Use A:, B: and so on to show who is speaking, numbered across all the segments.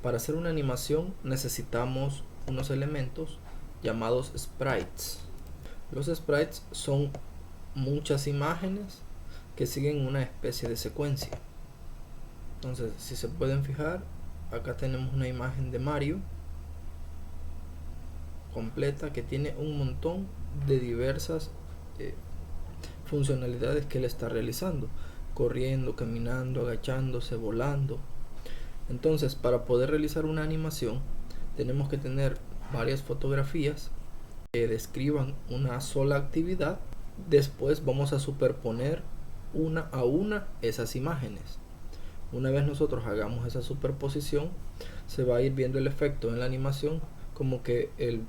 A: Para hacer una animación necesitamos unos elementos llamados sprites. Los sprites son muchas imágenes que siguen una especie de secuencia. Entonces, si se pueden fijar, acá tenemos una imagen de Mario completa que tiene un montón de diversas funcionalidades que él está realizando: corriendo, caminando, agachándose, volando. Entonces, para poder realizar una animación tenemos que tener varias fotografías que describan una sola actividad. Después vamos a superponer una a una esas imágenes. Una vez nosotros hagamos esa superposición, se va a ir viendo el efecto en la animación, como que el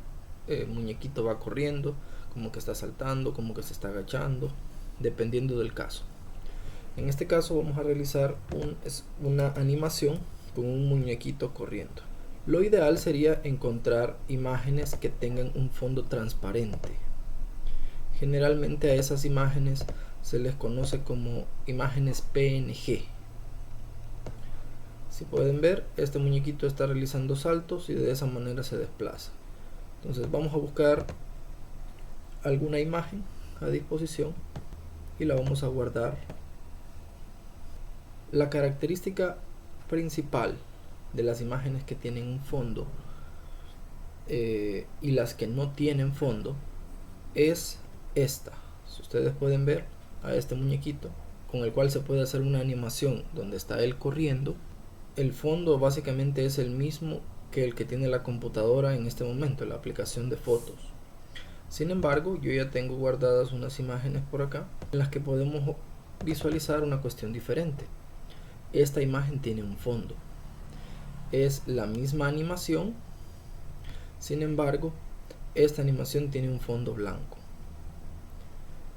A: muñequito va corriendo, como que está saltando, como que se está agachando, dependiendo del caso. En este caso vamos a realizar una animación con un muñequito corriendo. Lo ideal sería encontrar imágenes que tengan un fondo transparente. Generalmente a esas imágenes se les conoce como imágenes PNG. Si pueden ver, este muñequito está realizando saltos y de esa manera se desplaza. Entonces vamos a buscar alguna imagen a disposición y la vamos a guardar. La característica principal de las imágenes que tienen un fondo y las que no tienen fondo es esta. Si ustedes pueden ver a este muñequito con el cual se puede hacer una animación donde está él corriendo, el fondo básicamente es el mismo que el que tiene la computadora en este momento, la aplicación de fotos. Sin embargo, yo ya tengo guardadas unas imágenes por acá en las que podemos visualizar una cuestión diferente. Esta imagen tiene un fondo, es la misma animación, sin embargo esta animación tiene un fondo blanco.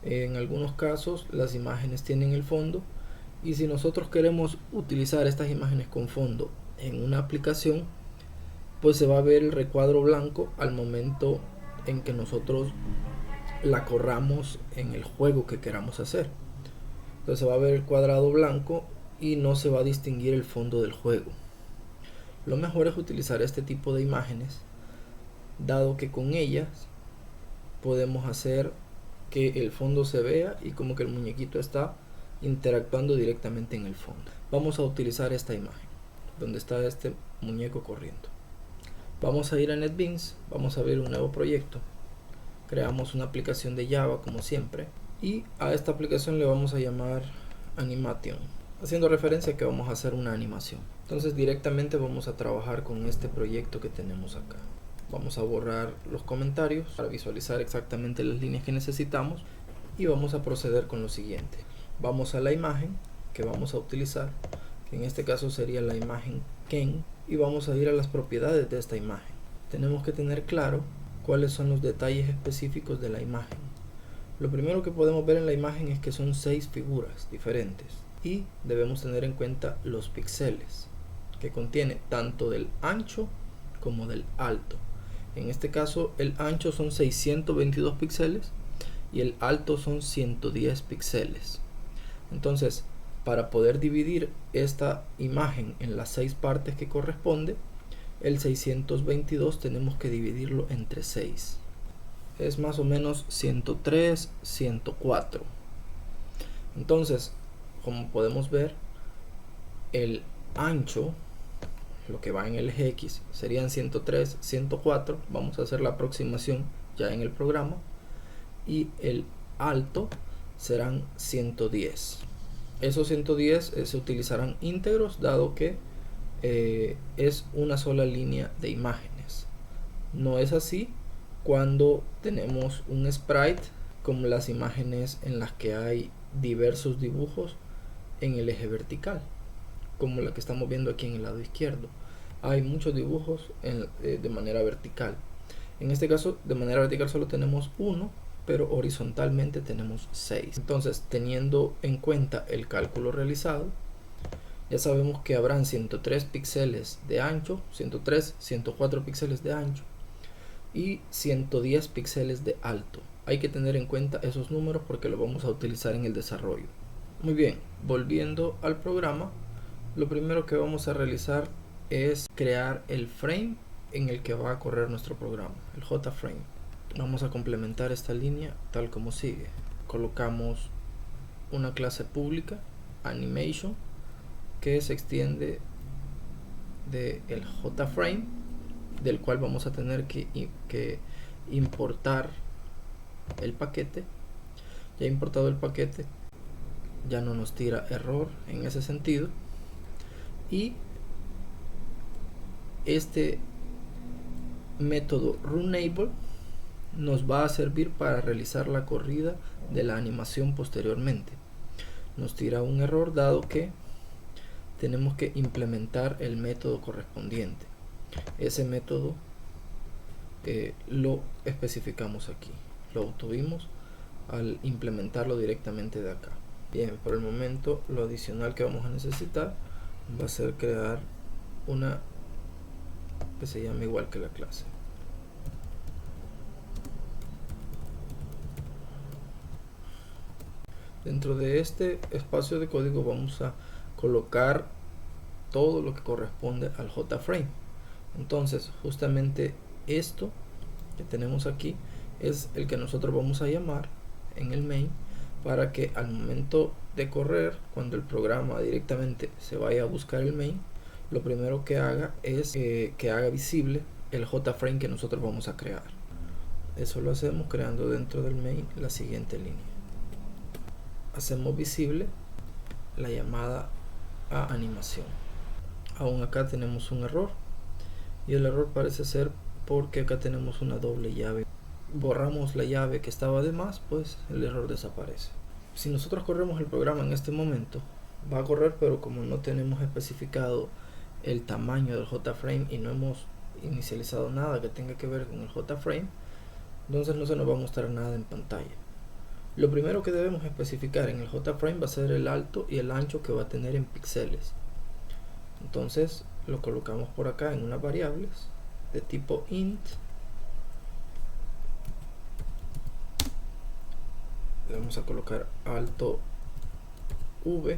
A: En algunos casos las imágenes tienen el fondo, y si nosotros queremos utilizar estas imágenes con fondo en una aplicación, pues se va a ver el recuadro blanco al momento en que nosotros la corramos en el juego que queramos hacer. Entonces se va a ver el cuadrado blanco y no se va a distinguir el fondo del juego. Lo mejor es utilizar este tipo de imágenes, dado que con ellas podemos hacer que el fondo se vea y como que el muñequito está interactuando directamente en el fondo. Vamos a utilizar esta imagen donde está este muñeco corriendo. Vamos a ir a NetBeans, vamos a ver un nuevo proyecto. Creamos una aplicación de Java como siempre, y a esta aplicación le vamos a llamar Animation, haciendo referencia a que vamos a hacer una animación. Entonces directamente vamos a trabajar con este proyecto que tenemos acá. Vamos a borrar los comentarios para visualizar exactamente las líneas que necesitamos, y vamos a proceder con lo siguiente. Vamos a la imagen que vamos a utilizar, que en este caso sería la imagen Ken, y vamos a ir a las propiedades de esta imagen. Tenemos que tener claro cuáles son los detalles específicos de la imagen. Lo primero que podemos ver en la imagen es que son 6 figuras diferentes, y debemos tener en cuenta los píxeles, que contiene tanto del ancho como del alto. En este caso el ancho son 622 píxeles y el alto son 110 píxeles. Entonces, para poder dividir esta imagen en las 6 partes que corresponde, el 622 tenemos que dividirlo entre 6. Es más o menos 103, 104. Entonces, como podemos ver, el ancho, lo que va en el eje X, serían 103, 104. Vamos a hacer la aproximación ya en el programa. Y el alto serán 110. Esos 110 se utilizarán íntegros, dado que es una sola línea de imágenes. No es así cuando tenemos un sprite, como las imágenes en las que hay diversos dibujos en el eje vertical, como la que estamos viendo aquí en el lado izquierdo. Hay muchos dibujos de manera vertical. En este caso, de manera vertical solo tenemos uno, pero horizontalmente tenemos 6. Entonces, teniendo en cuenta el cálculo realizado, ya sabemos que habrán 103 píxeles de ancho, 103, 104 píxeles de ancho y 110 píxeles de alto. Hay que tener en cuenta esos números porque lo vamos a utilizar en el desarrollo. Muy bien, volviendo al programa, lo primero que vamos a realizar es crear el frame en el que va a correr nuestro programa, el JFrame. Vamos a complementar esta línea tal como sigue. Colocamos una clase pública, animation, que se extiende del JFrame, del cual vamos a tener que importar el paquete. Ya importado el paquete, ya no nos tira error en ese sentido, y este método runable nos va a servir para realizar la corrida de la animación posteriormente. Nos tira un error dado que tenemos que implementar el método correspondiente. Ese método lo especificamos aquí, lo obtuvimos al implementarlo directamente de acá. Bien, por el momento lo adicional que vamos a necesitar va a ser crear una que se llame igual que la clase. Dentro de este espacio de código vamos a colocar todo lo que corresponde al JFrame. Entonces, justamente esto que tenemos aquí es el que nosotros vamos a llamar en el main, para que al momento de correr, cuando el programa directamente se vaya a buscar el main, lo primero que haga es que haga visible el JFrame que nosotros vamos a crear. Eso lo hacemos creando dentro del main la siguiente línea. Hacemos visible la llamada a animación. Aún acá tenemos un error, y el error parece ser porque acá tenemos una doble llave. Borramos la llave que estaba de más, pues el error desaparece. Si nosotros corremos el programa en este momento, va a correr, pero como no tenemos especificado el tamaño del JFrame y no hemos inicializado nada que tenga que ver con el JFrame, entonces no se nos va a mostrar nada en pantalla. Lo primero que debemos especificar en el JFrame va a ser el alto y el ancho que va a tener en píxeles. Entonces lo colocamos por acá en unas variables de tipo int. Le vamos a colocar alto v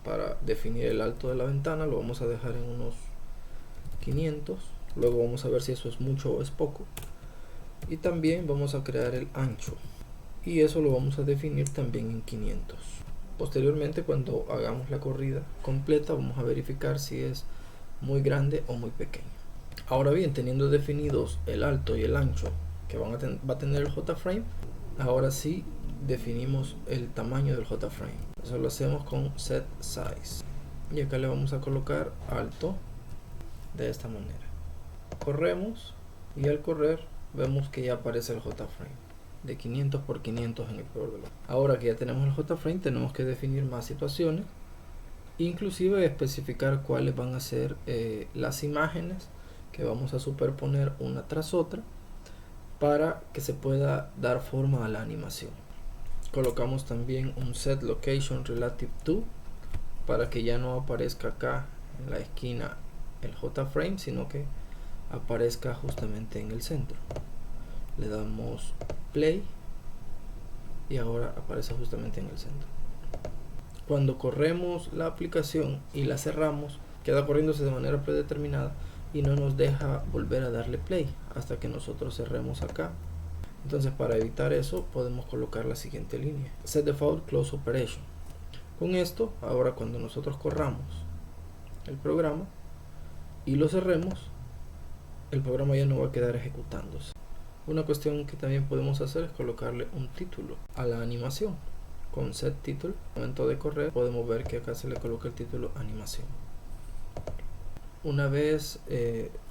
A: para definir el alto de la ventana. Lo vamos a dejar en unos 500. Luego vamos a ver si eso es mucho o es poco. Y también vamos a crear el ancho, y eso lo vamos a definir también en 500. Posteriormente, cuando hagamos la corrida completa, vamos a verificar si es muy grande o muy pequeño. Ahora bien, teniendo definidos el alto y el ancho que va a tener el JFrame, ahora sí definimos el tamaño del JFrame. Eso lo hacemos con set size, y acá le vamos a colocar alto de esta manera. Corremos, y al correr vemos que ya aparece el JFrame de 500 por 500 en el peor de los. Ahora que ya tenemos el JFrame, tenemos que definir más situaciones, inclusive especificar cuáles van a ser las imágenes que vamos a superponer una tras otra para que se pueda dar forma a la animación. Colocamos también un set location relative to, para que ya no aparezca acá en la esquina el JFrame, sino que aparezca justamente en el centro. Le damos play y ahora aparece justamente en el centro. Cuando corremos la aplicación y la cerramos, queda corriéndose de manera predeterminada y no nos deja volver a darle play hasta que nosotros cerremos acá. Entonces, para evitar eso, podemos colocar la siguiente línea: set default close operation. Con esto, ahora cuando nosotros corramos el programa y lo cerremos, el programa ya no va a quedar ejecutándose. Una cuestión que también podemos hacer es colocarle un título a la animación. Con set title, al momento de correr, podemos ver que acá se le coloca el título animación. Una vez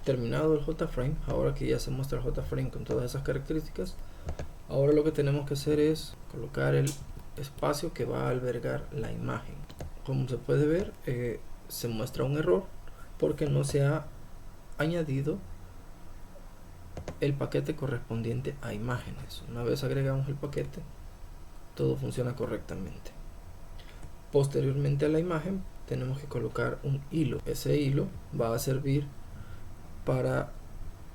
A: terminado el JFrame, ahora que ya se muestra el JFrame con todas esas características, ahora lo que tenemos que hacer es colocar el espacio que va a albergar la imagen. Como se puede ver, se muestra un error porque no se ha añadido el paquete correspondiente a imágenes. Una vez agregamos el paquete, todo funciona correctamente. Posteriormente a la imagen tenemos que colocar un hilo. Ese hilo va a servir para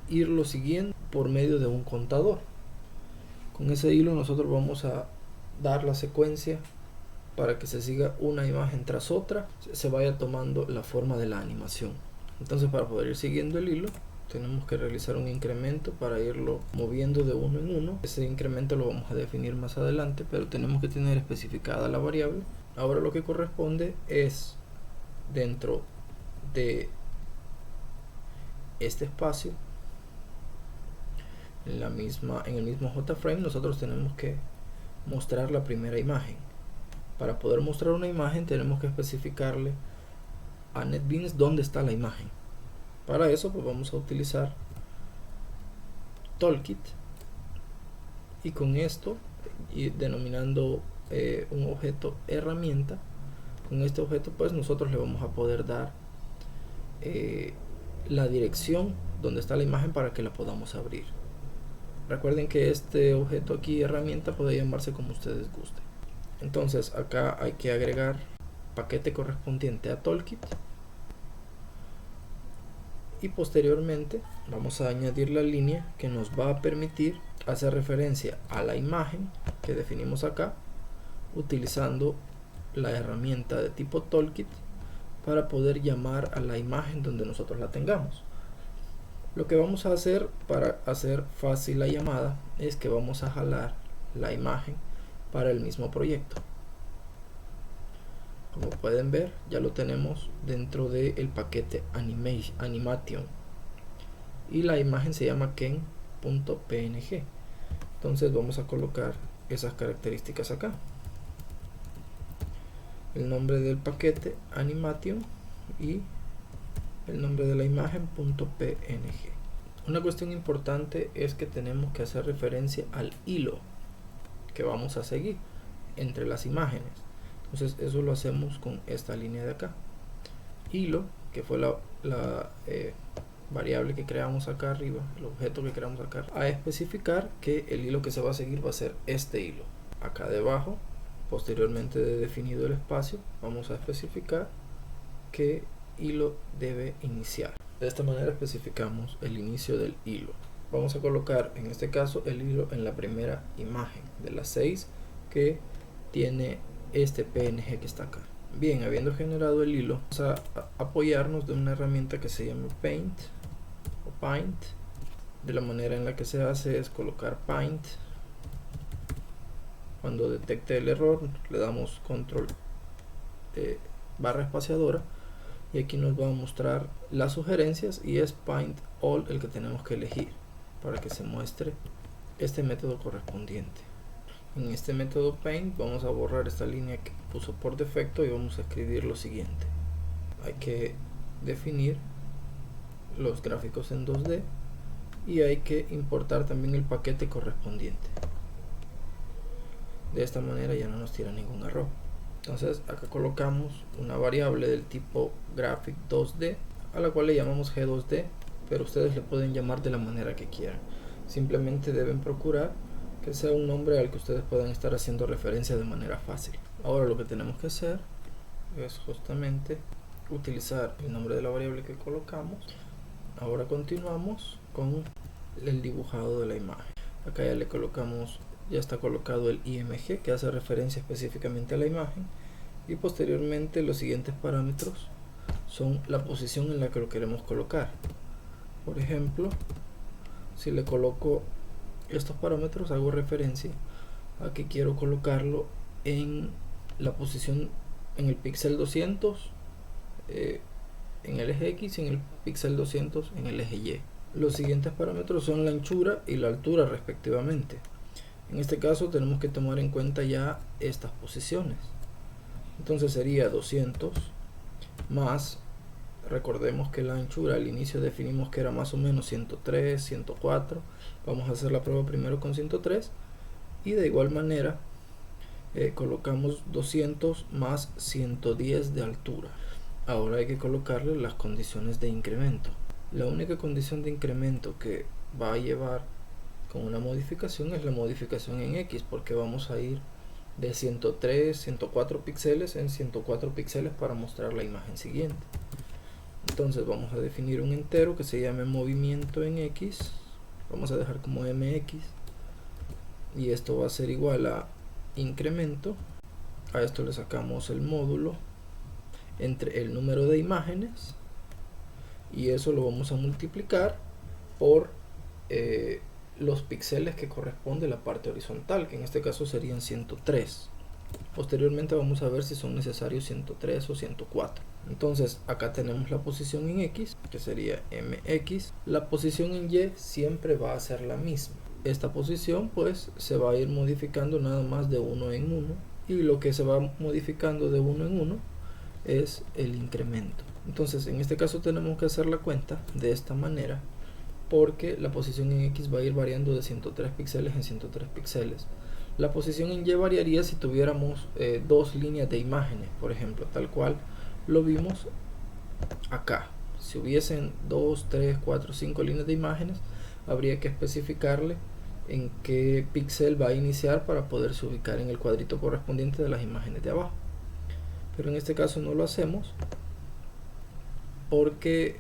A: irlo siguiendo por medio de un contador. Con ese hilo nosotros vamos a dar la secuencia para que se siga una imagen tras otra, se vaya tomando la forma de la animación. Entonces, para poder ir siguiendo el hilo, tenemos que realizar un incremento para irlo moviendo de uno en uno. Ese incremento lo vamos a definir más adelante, pero tenemos que tener especificada la variable. Ahora lo que corresponde es, dentro de este espacio, en el mismo JFrame, nosotros tenemos que mostrar la primera imagen. Para poder mostrar una imagen tenemos que especificarle a NetBeans dónde está la imagen. Para eso pues vamos a utilizar Toolkit, y con esto, y denominando un objeto herramienta, con este objeto pues nosotros le vamos a poder dar la dirección donde está la imagen para que la podamos abrir. Recuerden que este objeto aquí, herramienta, puede llamarse como ustedes gusten. Entonces acá hay que agregar paquete correspondiente a Toolkit, y posteriormente vamos a añadir la línea que nos va a permitir hacer referencia a la imagen que definimos acá, utilizando la herramienta de tipo Toolkit para poder llamar a la imagen donde nosotros la tengamos. Lo que vamos a hacer para hacer fácil la llamada es que vamos a jalar la imagen para el mismo proyecto. Como pueden ver, ya lo tenemos dentro del paquete animation, y la imagen se llama ken.png. Entonces vamos a colocar esas características acá: el nombre del paquete animation y el nombre de la imagen .png. Una cuestión importante es que tenemos que hacer referencia al hilo que vamos a seguir entre las imágenes. Entonces eso lo hacemos con esta línea de acá: hilo, que fue la variable que creamos acá arriba, el objeto que creamos acá, a especificar que el hilo que se va a seguir va a ser este hilo. Acá debajo, posteriormente de definido el espacio, vamos a especificar qué hilo debe iniciar. De esta manera especificamos el inicio del hilo. Vamos a colocar en este caso el hilo en la primera imagen de las 6 que tiene este PNG que está acá. Bien, habiendo generado el hilo, vamos a apoyarnos de una herramienta que se llama Paint o Paint. De la manera en la que se hace es colocar Paint. Cuando detecte el error, le damos control barra espaciadora, y aquí nos va a mostrar las sugerencias, y es Paint All el que tenemos que elegir para que se muestre este método correspondiente. En este método Paint vamos a borrar esta línea que puso por defecto y vamos a escribir lo siguiente: hay que definir los gráficos en 2D y hay que importar también el paquete correspondiente. De esta manera ya no nos tira ningún error. Entonces acá colocamos una variable del tipo graphic 2D a la cual le llamamos G2D, pero ustedes le pueden llamar de la manera que quieran. Simplemente deben procurar que sea un nombre al que ustedes puedan estar haciendo referencia de manera fácil. Ahora lo que tenemos que hacer es justamente utilizar el nombre de la variable que colocamos. Ahora continuamos con el dibujado de la imagen. Acá ya le colocamos, ya está colocado el IMG que hace referencia específicamente a la imagen, y posteriormente los siguientes parámetros son la posición en la que lo queremos colocar. Por ejemplo, si le coloco estos parámetros, hago referencia a que quiero colocarlo en la posición en el píxel 200 en el eje X, y en el píxel 200 en el eje Y. Los siguientes parámetros son la anchura y la altura respectivamente. En este caso tenemos que tomar en cuenta ya estas posiciones. Entonces sería 200 más, recordemos que la anchura al inicio definimos que era más o menos 103, 104. Vamos a hacer la prueba primero con 103, y de igual manera colocamos 200 más 110 de altura. Ahora hay que colocarle las condiciones de incremento. La única condición de incremento que va a llevar con una modificación es la modificación en X, porque vamos a ir de 103, 104 píxeles en 104 píxeles para mostrar la imagen siguiente. Entonces vamos a definir un entero que se llame movimiento en X, vamos a dejar como MX, y esto va a ser igual a incremento. A esto le sacamos el módulo entre el número de imágenes y eso lo vamos a multiplicar por los píxeles que corresponde a la parte horizontal, que en este caso serían 103. Posteriormente vamos a ver si son necesarios 103 o 104. Entonces acá tenemos la posición en X, que sería MX. La posición en Y siempre va a ser la misma. Esta posición pues se va a ir modificando nada más de uno en uno, y lo que se va modificando de uno en uno es el incremento. Entonces en este caso tenemos que hacer la cuenta de esta manera, porque la posición en X va a ir variando de 103 píxeles en 103 píxeles. La posición en Y variaría si tuviéramos dos líneas de imágenes, por ejemplo, tal cual lo vimos acá. Si hubiesen 2, 3, 4, 5 líneas de imágenes, habría que especificarle en qué píxel va a iniciar para poderse ubicar en el cuadrito correspondiente de las imágenes de abajo. Pero en este caso no lo hacemos porque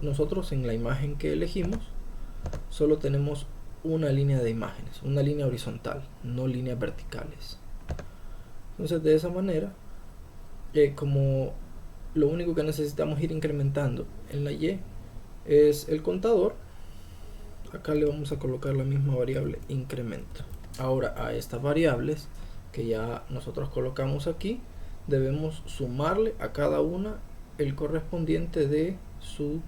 A: nosotros en la imagen que elegimos solo tenemos una línea de imágenes, una línea horizontal, no líneas verticales. Entonces de esa manera, como lo único que necesitamos ir incrementando en la Y es el contador, acá le vamos a colocar la misma variable incremento. Ahora a estas variables que ya nosotros colocamos aquí, debemos sumarle a cada una el correspondiente de su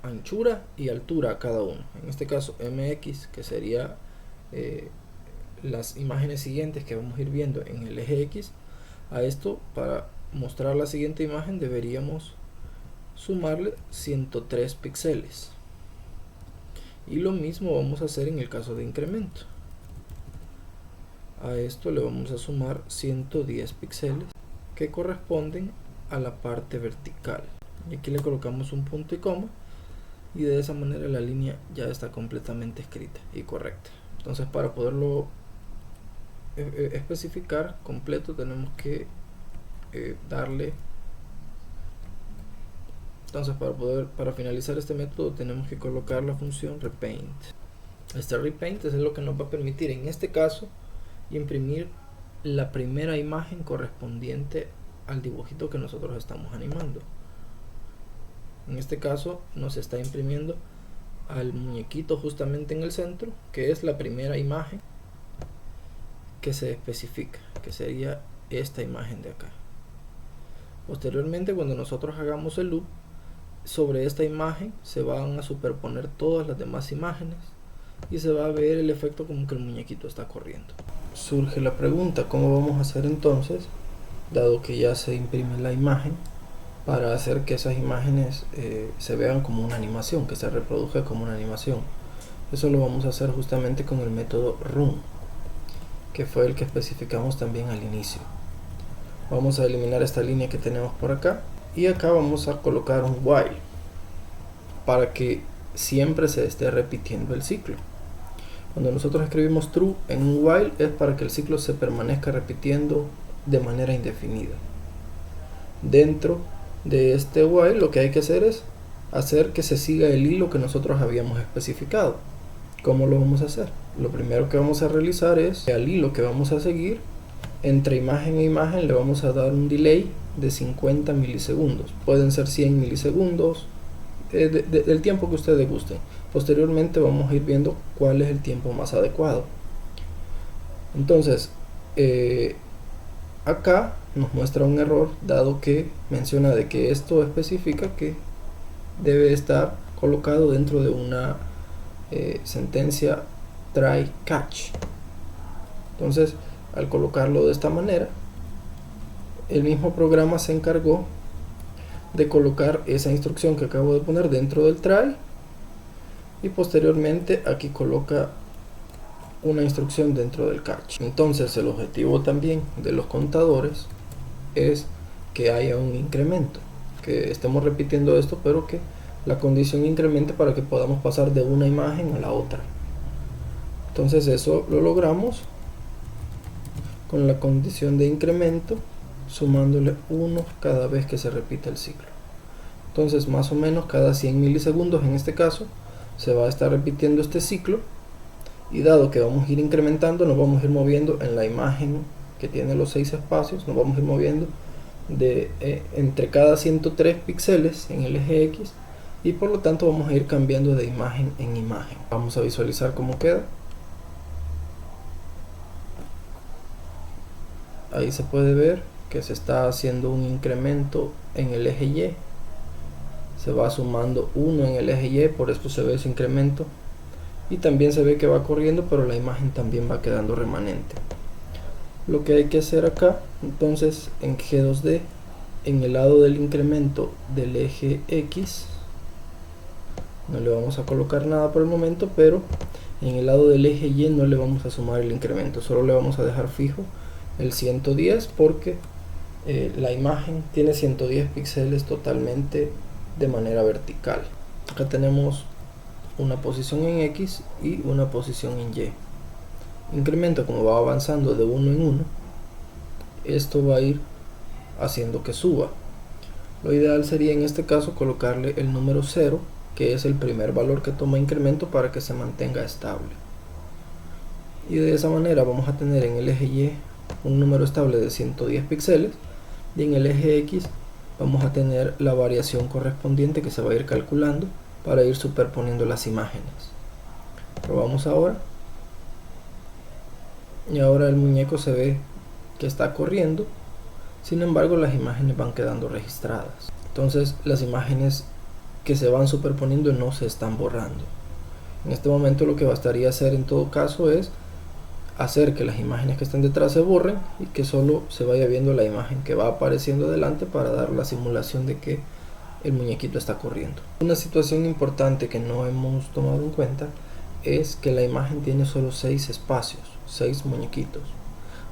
A: anchura y altura a cada uno. En este caso MX, que sería las imágenes siguientes que vamos a ir viendo en el eje X. A esto, para mostrar la siguiente imagen, deberíamos sumarle 103 píxeles, y lo mismo vamos a hacer en el caso de incremento. A esto le vamos a sumar 110 píxeles que corresponden a la parte vertical, y aquí le colocamos un punto y coma, y de esa manera la línea ya está completamente escrita y correcta. Entonces para poderlo especificar completo tenemos que darle, entonces para finalizar este método tenemos que colocar la función repaint. Este repaint es lo que nos va a permitir en este caso imprimir la primera imagen correspondiente al dibujito que nosotros estamos animando. En este caso nos está imprimiendo al muñequito justamente en el centro, que es la primera imagen que se especifica, que sería esta imagen de acá. Posteriormente, cuando nosotros hagamos el loop, sobre esta imagen se van a superponer todas las demás imágenes y se va a ver el efecto como que el muñequito está corriendo. Surge la pregunta, ¿cómo vamos a hacer entonces, dado que ya se imprime la imagen, para hacer que esas imágenes se vean como una animación, que se reproduzca como una animación? Eso lo vamos a hacer justamente con el método run, que fue el que especificamos también al inicio. Vamos a eliminar esta línea que tenemos por acá, y acá vamos a colocar un while para que siempre se esté repitiendo el ciclo. Cuando nosotros escribimos true en un while es para que el ciclo se permanezca repitiendo de manera indefinida. Dentro de este while lo que hay que hacer es hacer que se siga el hilo que nosotros habíamos especificado. ¿Cómo lo vamos a hacer? Lo primero que vamos a realizar es que al hilo que vamos a seguir, entre imagen e imagen le vamos a dar un delay de 50 milisegundos. Pueden ser 100 milisegundos, del tiempo que ustedes gusten. Posteriormente vamos a ir viendo cuál es el tiempo más adecuado. Entonces acá nos muestra un error, dado que menciona de que esto especifica que debe estar colocado dentro de una sentencia try catch. Entonces al colocarlo de esta manera, el mismo programa se encargó de colocar esa instrucción que acabo de poner dentro del try, y posteriormente aquí coloca una instrucción dentro del catch. Entonces el objetivo también de los contadores es que haya un incremento, que estemos repitiendo esto, pero que la condición incremente para que podamos pasar de una imagen a la otra. Entonces eso lo logramos con la condición de incremento, sumándole 1 cada vez que se repita el ciclo. Entonces más o menos cada 100 milisegundos en este caso se va a estar repitiendo este ciclo, y dado que vamos a ir incrementando, nos vamos a ir moviendo en la imagen que tiene los 6 espacios, nos vamos a ir moviendo de entre cada 103 píxeles en el eje X, y por lo tanto vamos a ir cambiando de imagen en imagen. Vamos a visualizar cómo queda. Ahí se puede ver que se está haciendo un incremento en el eje Y, se va sumando 1 en el eje Y, por eso se ve ese incremento, y también se ve que va corriendo, pero la imagen también va quedando remanente. Lo que hay que hacer acá, entonces, en G2D, en el lado del incremento del eje X, no le vamos a colocar nada por el momento, pero en el lado del eje Y no le vamos a sumar el incremento, solo le vamos a dejar fijo el 110, porque la imagen tiene 110 píxeles totalmente de manera vertical. Acá tenemos una posición en X y una posición en Y. Incremento como va avanzando de uno en uno, esto va a ir haciendo que suba. Lo ideal sería en este caso colocarle el número 0, que es el primer valor que toma incremento, para que se mantenga estable. Y de esa manera vamos a tener en el eje Y un número estable de 110 píxeles, y en el eje X vamos a tener la variación correspondiente que se va a ir calculando para ir superponiendo las imágenes. Probamos ahora, y ahora el muñeco se ve que está corriendo, sin embargo las imágenes van quedando registradas. Entonces las imágenes que se van superponiendo no se están borrando. En este momento lo que bastaría hacer en todo caso es hacer que las imágenes que estén detrás se borren y que solo se vaya viendo la imagen que va apareciendo adelante, para dar la simulación de que el muñequito está corriendo. Una situación importante que no hemos tomado en cuenta es que la imagen tiene solo 6 espacios, 6 muñequitos.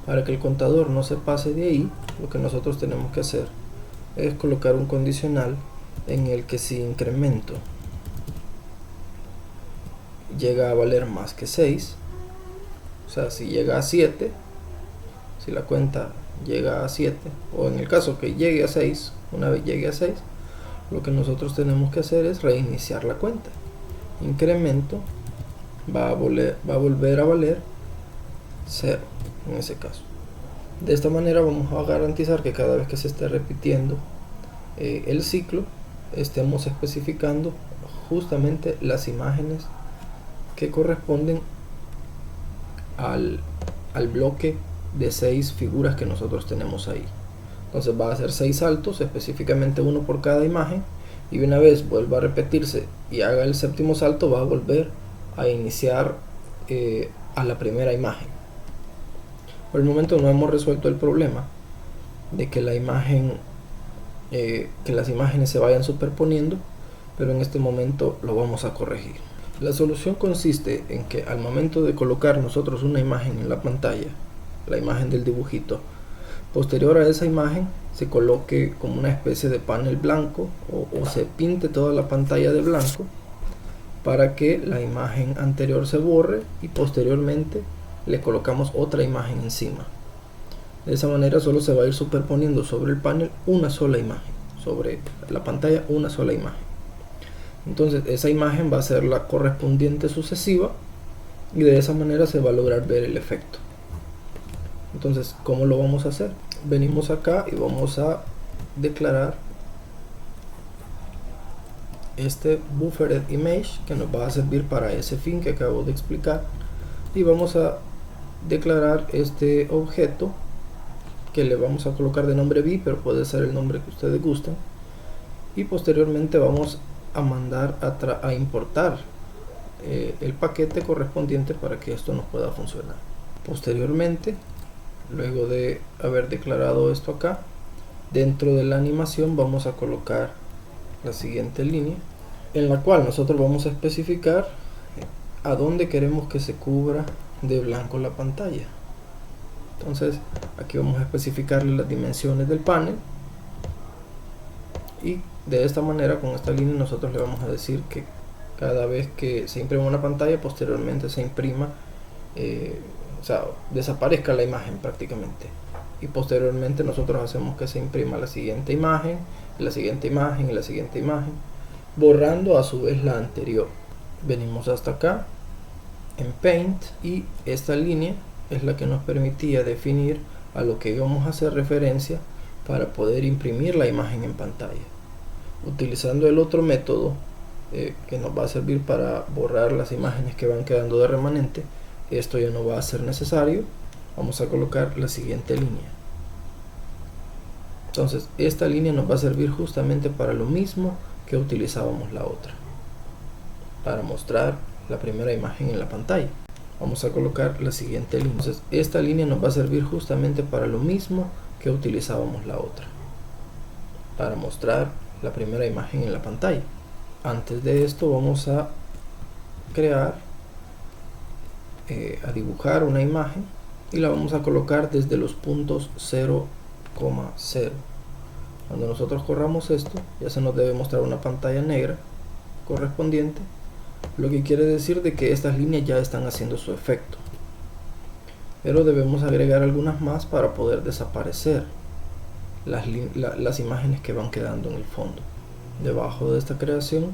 A: Para que el contador no se pase de ahí, lo que nosotros tenemos que hacer es colocar un condicional en el que si incremento llega a valer más que 6, o sea, si llega a 7, si la cuenta llega a 7, o en el caso que llegue a 6, una vez llegue a 6, lo que nosotros tenemos que hacer es reiniciar la cuenta. Incremento va a volver a valer 0 en ese caso. De esta manera vamos a garantizar que cada vez que se esté repitiendo el ciclo, estemos especificando justamente las imágenes que corresponden al bloque de 6 figuras que nosotros tenemos ahí. Entonces va a ser 6 saltos, específicamente uno por cada imagen, y una vez vuelva a repetirse y haga el séptimo salto, va a volver a iniciar a la primera imagen. Por el momento no hemos resuelto el problema de que la imagen que las imágenes se vayan superponiendo, pero en este momento lo vamos a corregir. La solución consiste en que al momento de colocar nosotros una imagen en la pantalla, la imagen del dibujito, posterior a esa imagen se coloque como una especie de panel blanco, o se pinte toda la pantalla de blanco, para que la imagen anterior se borre y posteriormente le colocamos otra imagen encima. De esa manera solo se va a ir superponiendo sobre el panel una sola imagen, sobre la pantalla una sola imagen. Entonces esa imagen va a ser la correspondiente sucesiva, y de esa manera se va a lograr ver el efecto. Entonces, ¿cómo lo vamos a hacer? Venimos acá y vamos a declarar este buffered image, que nos va a servir para ese fin que acabo de explicar, y vamos a declarar este objeto que le vamos a colocar de nombre B, pero puede ser el nombre que ustedes gusten, y posteriormente vamos a mandar a importar el paquete correspondiente para que esto nos pueda funcionar. Posteriormente, luego de haber declarado esto acá, dentro de la animación vamos a colocar la siguiente línea, en la cual nosotros vamos a especificar a dónde queremos que se cubra de blanco la pantalla. Entonces aquí vamos a especificarle las dimensiones del panel, y de esta manera, con esta línea, nosotros le vamos a decir que cada vez que se imprima una pantalla, posteriormente se imprima, o sea, desaparezca la imagen prácticamente, y posteriormente nosotros hacemos que se imprima la siguiente imagen, la siguiente imagen y la siguiente imagen, borrando a su vez la anterior. Venimos hasta acá en Paint, y esta línea es la que nos permitía definir a lo que íbamos a hacer referencia para poder imprimir la imagen en pantalla. Utilizando el otro método que nos va a servir para borrar las imágenes que van quedando de remanente, esto ya no va a ser necesario. Vamos a colocar la siguiente línea. Entonces esta línea nos va a servir justamente para lo mismo que utilizábamos la otra, para mostrar la primera imagen en la pantalla. Vamos a colocar la siguiente línea. Entonces esta línea nos va a servir justamente para lo mismo que utilizábamos la otra, para mostrar la primera imagen en la pantalla. Antes de esto vamos a crear, a dibujar una imagen y la vamos a colocar desde los puntos 0,0. Cuando nosotros corramos esto, ya se nos debe mostrar una pantalla negra correspondiente, lo que quiere decir de que estas líneas ya están haciendo su efecto. Pero debemos agregar algunas más para poder desaparecer las imágenes que van quedando en el fondo. Debajo de esta creación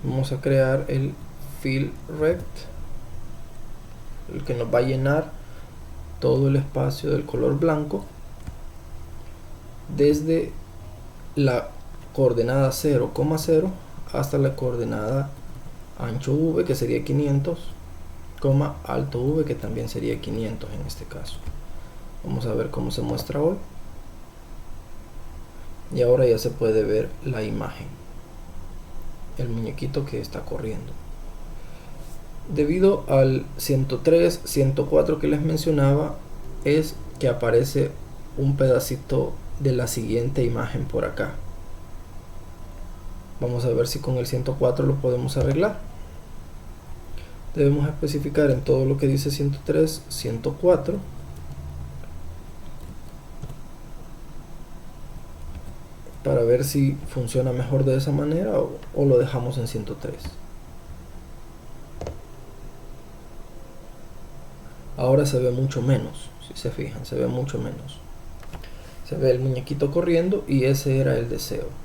A: vamos a crear el fill rect, el que nos va a llenar todo el espacio del color blanco desde la coordenada 0,0 hasta la coordenada ancho v, que sería 500, alto v, que también sería 500 en este caso. Vamos a ver cómo se muestra hoy. Y ahora ya se puede ver la imagen, el muñequito que está corriendo. Debido al 103, 104 que les mencionaba, es que aparece un pedacito de la siguiente imagen por acá. Vamos a ver si con el 104 lo podemos arreglar. Debemos especificar en todo lo que dice 103, 104. Para ver si funciona mejor de esa manera o lo dejamos en 103. Ahora se ve mucho menos, si se fijan, se ve mucho menos. Se ve el muñequito corriendo y ese era el deseo.